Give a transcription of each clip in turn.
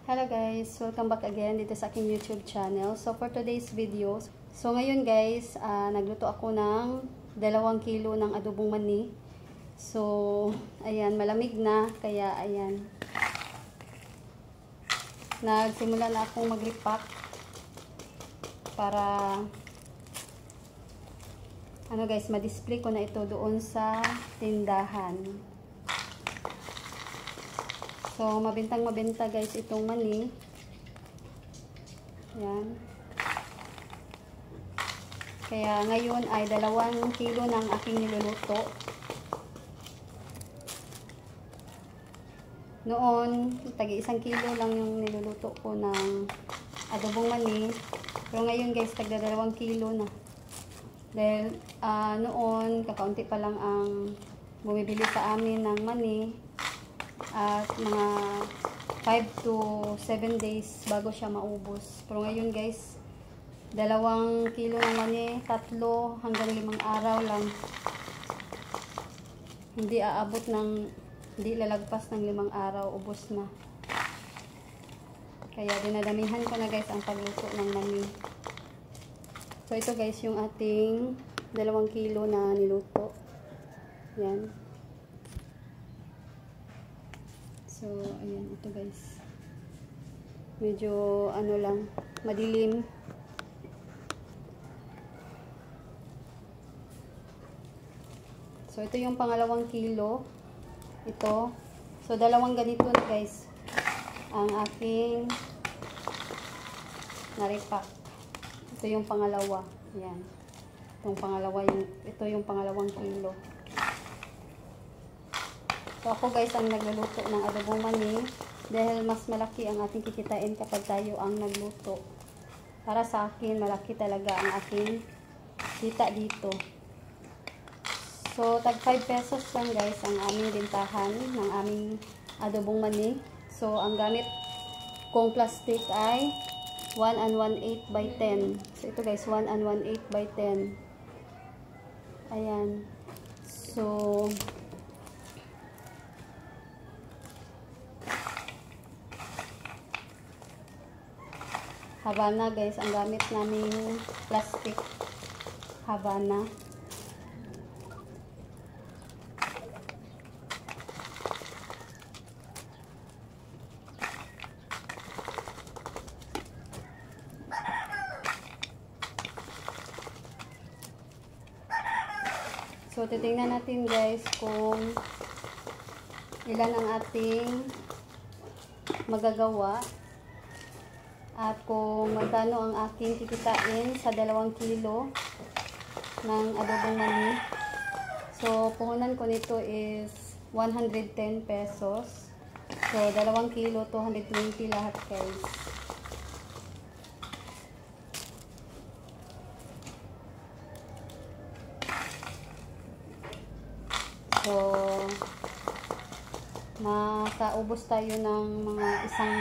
Hello guys, welcome back again dito sa aking YouTube channel. So for today's video, ngayon guys, nagluto ako ng 2 kilo ng adobong mani. So ayan, malamig na, kaya ayan. Nagsimula na akong mag-repack para ma-display ko na ito doon sa tindahan. So, mabenta guys itong mani. Yan. Kaya ngayon ay 2 kilo ng aking niluluto. Noon, tagi 1 kilo lang yung niluluto ko ng adobong mani. Pero ngayon guys, tagda 2 kilo na. Dahil noon, kakaunti pa lang ang bumibili sa amin ng mani. At mga 5 to 7 days bago siya maubos. Pero ngayon guys, 2 kilo ng mani, 3 hanggang 5 araw lang. Hindi lalagpas ng 5 araw, ubos na. Kaya dinadamihan ko na guys ang pagluto ng mani. So ito guys yung ating 2 kilo na niluto. Yan. So, ayan, ito guys. Medyo, madilim. So, ito yung pangalawang kilo. Ito. So, 2 ganito na guys. Ang aking naripak. Ito yung pangalawa. Ayan. Ito yung pangalawang kilo. So ako guys ang nagluluto ng adobong mani dahil mas malaki ang ating kikitain kapag tayo ang nagluto. Para sa akin, malaki talaga ang aking kita dito. So tag 5 pesos lang guys ang aming bintahan ng aming adobong mani. So ang gamit kong plastic ay 1 and 1/8 by 10. So ito guys, 1 and 1/8 by 10. Ayan. So Havana guys, ang gamit naming plastic Havana. So titingnan natin guys kung ilan ang ating magagawa. At kung magkano ang aking kikitain sa 2 kilo ng adobong mani. So, puhunan ko nito is 110 pesos. So, 2 kilo, 220 lahat guys. So, makaubos tayo ng mga isang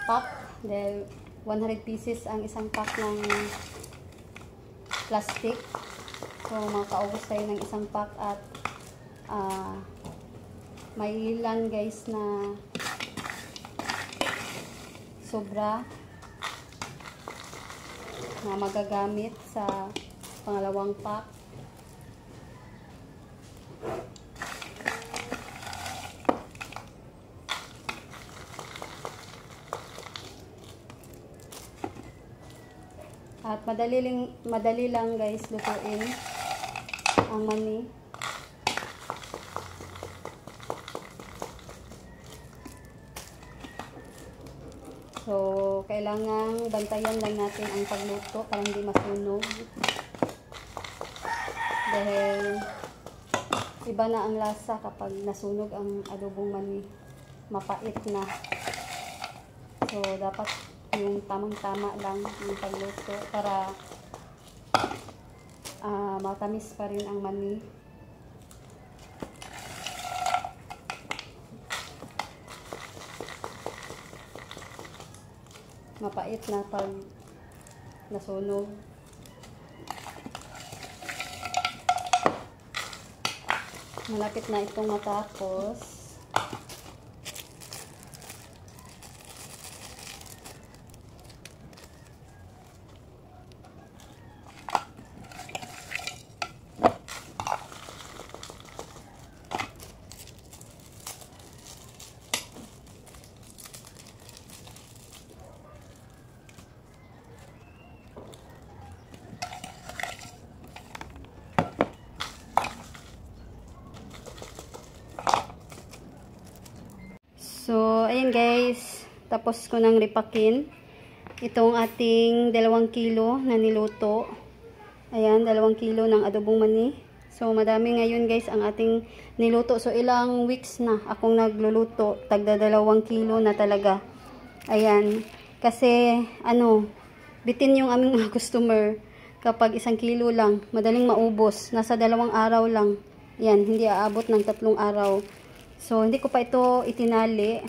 pack dahil 100 pieces ang isang pack ng plastic. So, makaubos tayo ng isang pack at may ilan guys na sobra na magagamit sa pangalawang pack. At madali lang guys lutuin ang mani. So, kailangang bantayan lang natin ang pagluto para hindi masunog. Dahil iba na ang lasa kapag nasunog ang adobong mani. Mapait na. So, dapat yung tamang-tama lang yung pagluto para matamis pa rin ang mani. Mapait na pag nasunog. Malapit na itong matapos. Tapos ko nang ripakin itong ating 2 kilo na niluto. Ayan, 2 kilo ng adobong mani. So, madami ngayon guys ang ating niluto. So, ilang weeks na akong nagluluto. Tagda 2 kilo na talaga. Ayan. Kasi, bitin yung aming mga customer. Kapag 1 kilo lang, madaling maubos. Nasa 2 araw lang. Ayan, hindi aabot ng 3 araw. So, hindi ko pa ito itinali.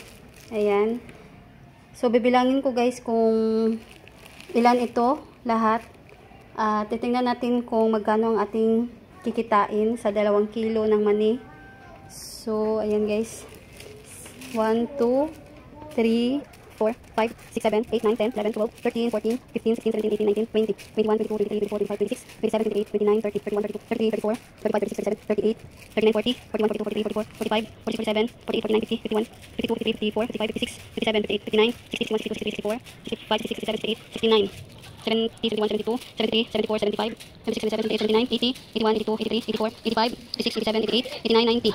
Ayan. So, bibilangin ko guys kung ilan ito, lahat. Titingnan natin kung magkano ang ating kikitain sa 2 kilo ng mani. So, ayan guys. 1, 2, 3, 4, 5, 6, 7, 8, 9, 10, 11, 12, 13, 14, 15, 16, 17, 18, 19, 20, 21, 22, 23, 24, 25, 26, 27, 28, 29, 30, 31, 32, 33, 34, 35, 36, 37, 38, 39, 40, 41, 42, 43, 44, 45, 46, 47, 48, 49, 50, 51, 52, 53, 54, 55, 56, 57, 58, 59, 60, 61, 62, 63, 64, 65, 66, 67, 68, 69, 70, 71, 72, 73, 74, 75, 76, 77, 78, 79, 80, 81, 82, 83, 84, 85, 86, 87, 88, 89, 90.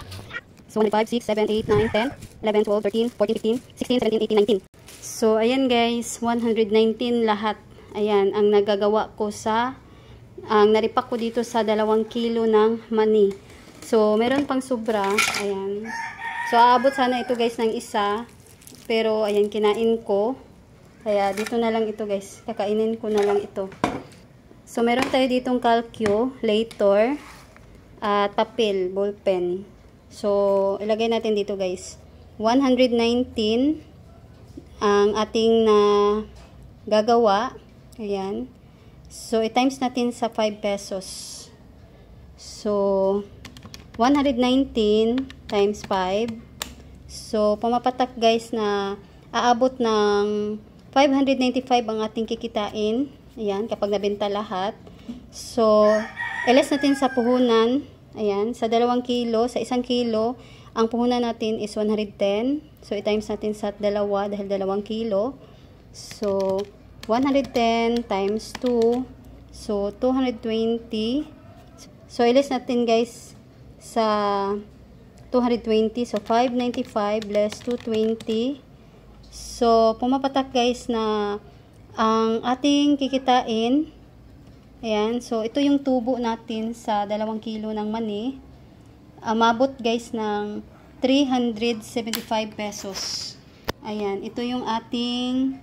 So, 1, 5, 6, 7, 8, 9, 10, 11, 12, 13, 14, 15, 16, 17, 18, 19. So, ayan guys, 119 lahat. Ayan, ang nagagawa ko ang naripak ko dito sa 2 kilo ng mani. So, meron pang sobra. Ayan. So, aabot sana ito guys ng isa. Pero, ayan, kinain ko. Kaya, dito na lang ito guys. Kakainin ko na lang ito. So, meron tayo ditong calculator at papel, ballpen. So, ilagay natin dito guys. 119 ang ating gagawa. Ayan. So, i-times natin sa 5 pesos. So, 119 times 5. So, pumapatak guys na aabot ng 595 ang ating kikitain. Ayan, kapag nabenta lahat. So, iles natin sa puhunan. Ayan, sa 2 kilo, sa 1 kilo, ang puhunan natin is 110. So, i-times natin sa 2 dahil 2 kilo. So, 110 times 2. So, 220. So, ilis natin guys sa 220. So, 595 less 220. So, pumapatak guys na ang ating kikitain. Ayan. So, ito yung tubo natin sa 2 kilo ng mani. Mabot guys ng 375 pesos. Ayan. Ito yung ating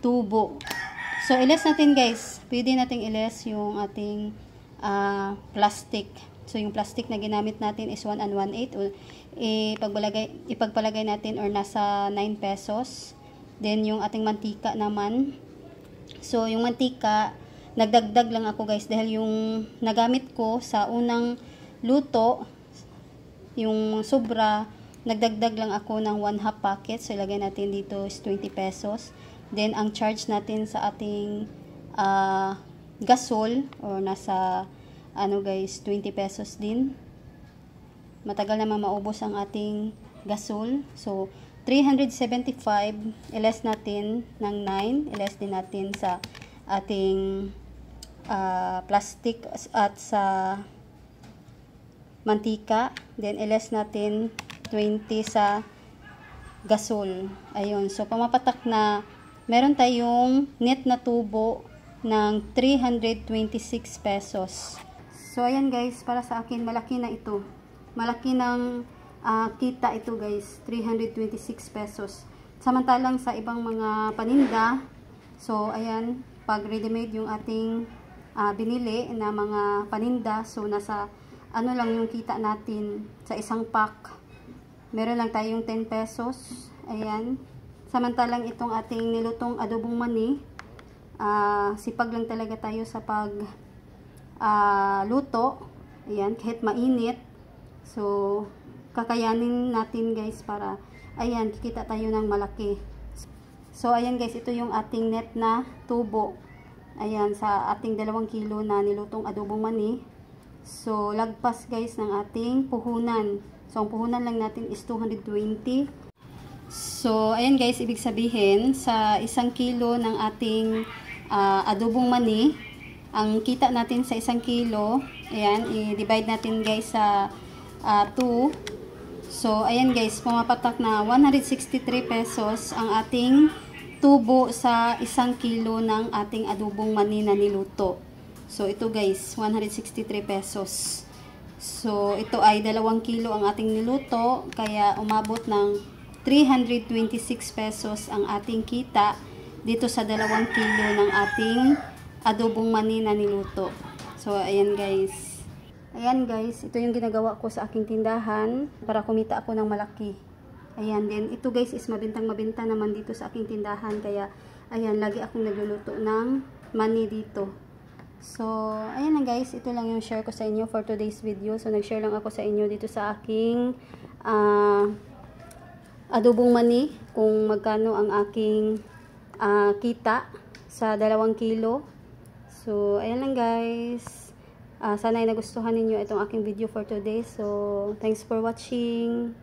tubo. So, iles natin guys. Pwede nating iles yung ating plastic. So, yung plastic na ginamit natin is 1 and 1/8. Ipagpalagay natin or nasa 9 pesos. Then, yung ating mantika naman. So, yung mantika, nagdagdag lang ako guys dahil yung nagamit ko sa unang luto, yung sobra, nagdagdag lang ako ng 1/2 packet. So, ilagay natin dito is 20 pesos. Then, ang charge natin sa ating gasol or nasa guys, 20 pesos din. Matagal naman maubos ang ating gasol. So, 375, iles natin ng 9. Iles din natin sa ating plastic at sa mantika. Then, iles natin 20 sa gasol. Ayun. So, pamapatak na meron tayong net na tubo ng 326 pesos. So, ayan guys, para sa akin, malaki na ito. Malaki ng kita ito guys, 326 pesos. Samantalang sa ibang mga paninda, so, ayan, pag ready-made yung ating binili na mga paninda, so, nasa, lang yung kita natin sa isang pack. Meron lang tayong 10 pesos. Ayan. Samantalang itong ating nilutong adobong mani, sipag lang talaga tayo sa luto. Ayan, kahit mainit. So, kakayanin natin guys para, ayan, kikita tayo ng malaki. So, ayan guys, ito yung ating net na tubo. Ayan, sa ating 2 kilo na nilutong adobong mani. So, lagpas guys ng ating puhunan. So, ang puhunan lang natin is 220. So, ayan guys, ibig sabihin, sa 1 kilo ng ating adobong mani, ang kita natin sa 1 kilo, ayan, i-divide natin guys sa 2. So, ayan guys, pumapatak na 163 pesos ang ating tubo sa 1 kilo ng ating adobong mani na niluto. So, ito guys, 163 pesos. So, ito ay 2 kilo ang ating niluto, kaya umabot ng 326 pesos ang ating kita dito sa 2 kilo ng ating adobong mani na niluto. So, ayan guys. Ayan guys, ito yung ginagawa ko sa aking tindahan para kumita ako ng malaki. Ayan, then ito guys is mabintang-mabinta naman dito sa aking tindahan. Kaya, ayan, lagi akong nagluluto ng mani dito. So, ayan na guys, ito lang yung share ko sa inyo for today's video. So, nag-share lang ako sa inyo dito sa aking adobong mani, kung magkano ang aking kita sa 2 kilo. So, ayan lang guys. Sana ay nagustuhan ninyo itong aking video for today. So, thanks for watching.